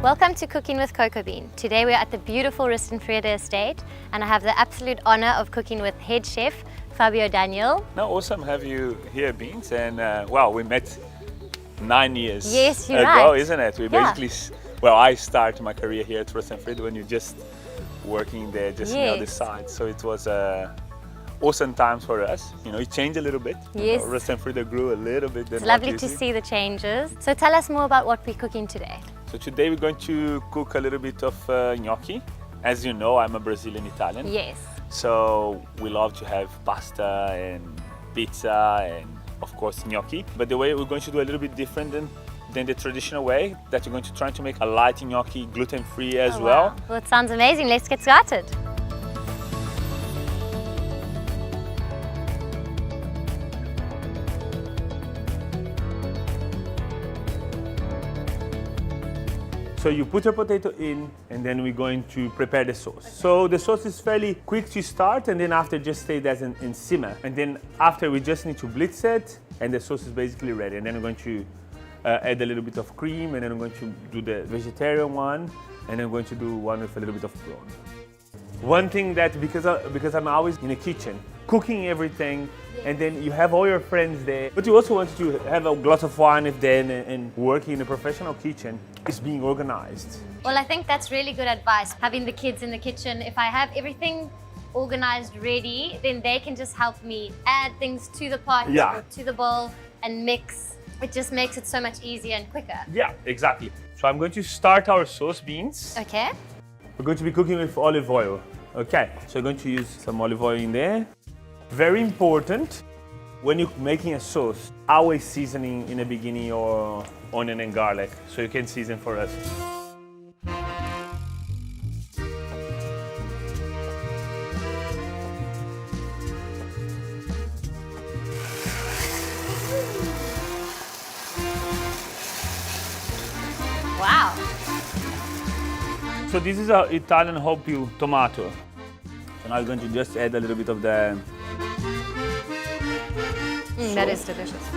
Welcome to Cooking with Cocobean. Today we're at the beautiful Vrede estate and I have the absolute honor of cooking with head chef Fabio Daniel. No, awesome have you here, Beans, and well, we met 9 years Yes, you're ago, right. isn't it? We basically, well, I started my career here at Vrede when you're just working there, just on the other side. So it was awesome times for us. You know, it changed a little bit. Yes. Vrede grew a little bit. It's lovely to see the changes. So tell us more about what we're cooking today. So today we're going to cook a little bit of gnocchi. As you know, I'm a Brazilian Italian. Yes. So we love to have pasta and pizza and of course gnocchi. But the way we're going to do a little bit different than the traditional way, that we're going to try to make a light gnocchi, gluten-free as well. Wow. Well, it sounds amazing. Let's get started. So you put your potato in and then we're going to prepare the sauce. Okay. So the sauce is fairly quick to start and then after just stay there and simmer. And then after we just need to blitz it and the sauce is basically ready. And then we're going to add a little bit of cream and then I'm going to do the vegetarian one and then I'm going to do one with a little bit of prawn. One thing that, because I'm always in the kitchen, cooking everything, and then you have all your friends there, but you also want to have a glass of wine if then and working in a professional kitchen is being organized. Well, I think that's really good advice, having the kids in the kitchen. If I have everything organized ready, then they can just help me add things to the pot or to the bowl and mix. It just makes it so much easier and quicker. Yeah, exactly. So I'm going to start our sauce, Beans. Okay. We're going to be cooking with olive oil. Okay, so we're going to use some olive oil in there. Very important, when you're making a sauce, always seasoning in the beginning your onion and garlic, so you can season for us. Wow. So this is our Italian hoppy tomato. So now we're going to just add a little bit of the that is delicious.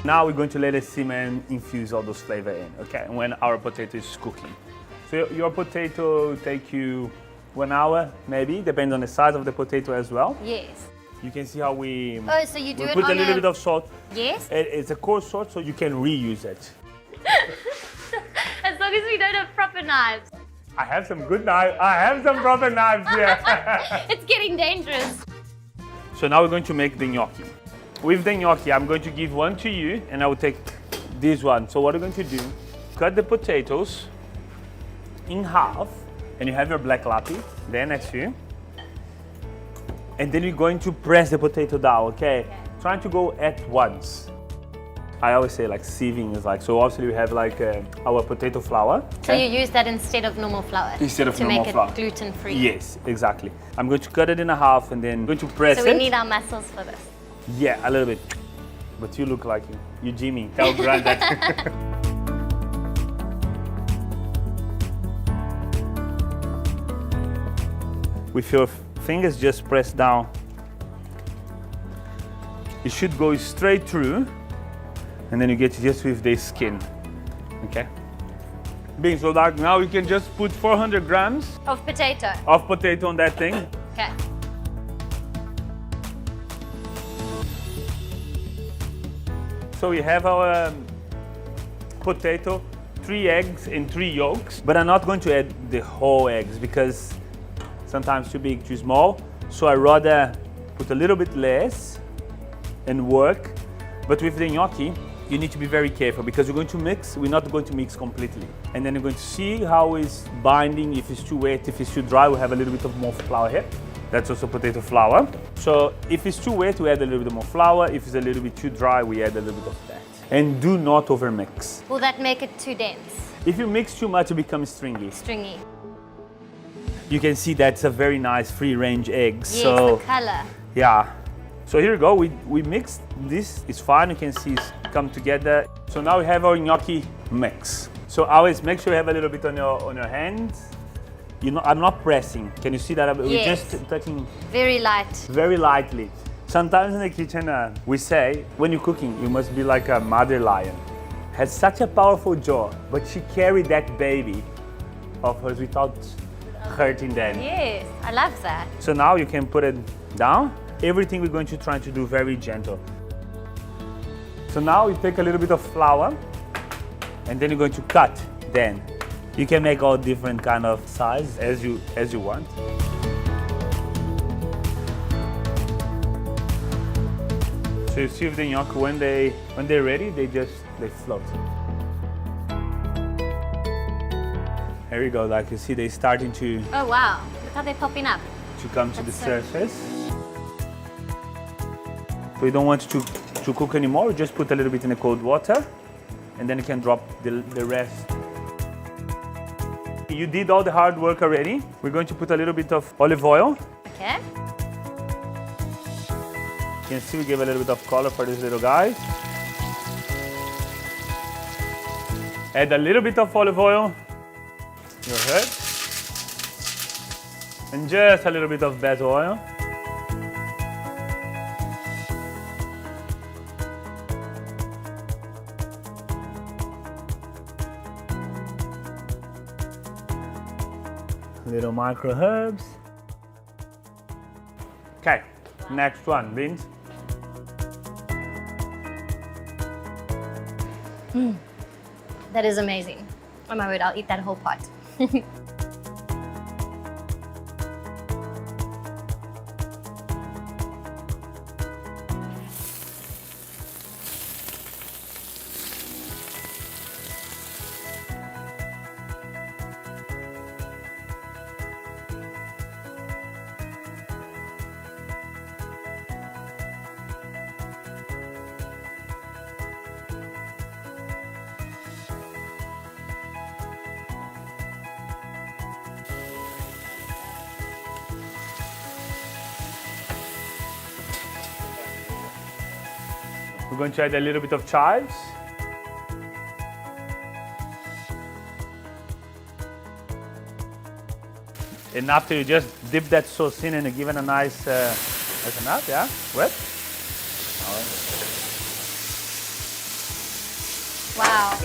Now we're going to let it simmer and infuse all those flavors in, okay? When our potato is cooking. So your potato will take you 1 hour, maybe, depends on the size of the potato as well. Yes. You can see how we So you do it put on a little bit of salt. Yes. It's a coarse salt, so you can reuse it. As long as we don't have proper knives. I have some good knives. I have some proper knives here. It's getting dangerous. So now we're going to make the gnocchi. With the gnocchi, I'm going to give one to you and I will take this one. So what we're going to do, cut the potatoes in half and you have your black latte there next to you. And then you're going to press the potato down, okay? Trying to go at once. I always say like sieving is like, so obviously we have like our potato flour. So you use that instead of normal flour? Instead of normal flour. To make it gluten-free? Yes, exactly. I'm going to cut it in half and then I'm going to press it. So we need our muscles for this? Yeah, a little bit. But you look like you Jimmy. Tell Grant that. With your fingers just press down. It should go straight through. And then you get just with the skin, okay? Being so dark, now you can just put 400 grams of potato on that thing. Okay. So we have our potato, 3 eggs and 3 yolks, but I'm not going to add the whole eggs because sometimes too big, too small. So I rather put a little bit less and work. But with the gnocchi, you need to be very careful because we're going to mix, we're not going to mix completely. And then you're going to see how it's binding, if it's too wet, if it's too dry, we have a little bit of more flour here. That's also potato flour. So if it's too wet, we add a little bit more flour. If it's a little bit too dry, we add a little bit of that. And do not overmix. Will that make it too dense? If you mix too much, it becomes stringy. Stringy. You can see that's a very nice free-range egg. Yes, so, the color. Yeah. So here we go, we mixed this, it's fine, you can see it's come together. So now we have our gnocchi mix. So always make sure you have a little bit on your hands. I'm not pressing, can you see that? We're just touching. Very light. Very lightly. Sometimes in the kitchen we say, when you're cooking, you must be like a mother lion. has such a powerful jaw, but she carried that baby of hers without hurting them. Yes, I love that. So now you can put it down. Everything we're going to try to do very gentle. So now you take a little bit of flour and then you're going to cut. Then you can make all different kind of size as you want. So you see with the gnocchi when they're ready, they float. Here we go, like you see, they're starting to Oh wow, look how they're popping up. come to the That's so surface. So you don't want to cook anymore, you just put a little bit in the cold water and then you can drop the rest. You did all the hard work already. We're going to put a little bit of olive oil. Okay. You can see we give a little bit of color for this little guy. Add a little bit of olive oil. Your head. And just a little bit of basil oil. Little micro herbs. Okay, next one, beans. That is amazing. Oh my word, I'll eat that whole pot. We're going to add a little bit of chives. And after you just dip that sauce in and give it a nice, that's enough, yeah? Wet? All right. Wow.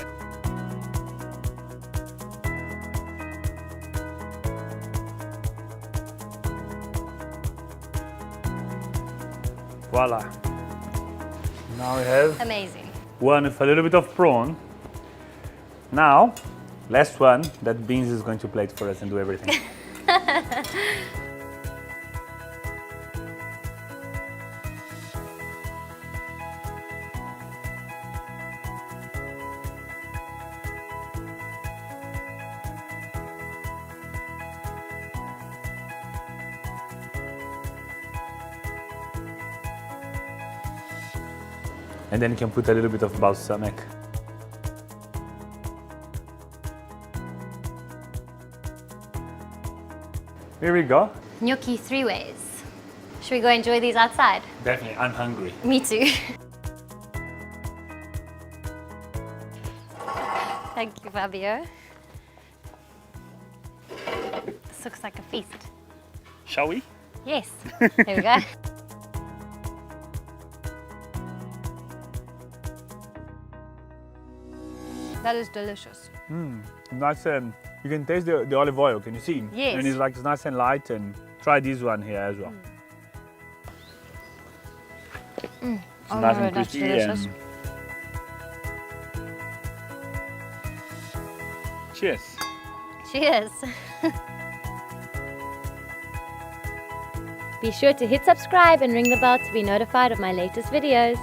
Voila. Now we have Amazing. one with a little bit of prawn. Now, last one, that Beans is going to plate for us and do everything. And then you can put a little bit of balsamic. Here we go. Gnocchi 3 ways. Should we go enjoy these outside? Definitely, I'm hungry. Me too. Thank you, Fabio. This looks like a feast. Shall we? Yes. There we go. That is delicious. Nice. You can taste the olive oil. Can you see? Yes. And it's nice and light. And try this one here as well. It's Oh nice my and God, that's crispy. delicious. Cheers. Cheers. Be sure to hit subscribe and ring the bell to be notified of my latest videos.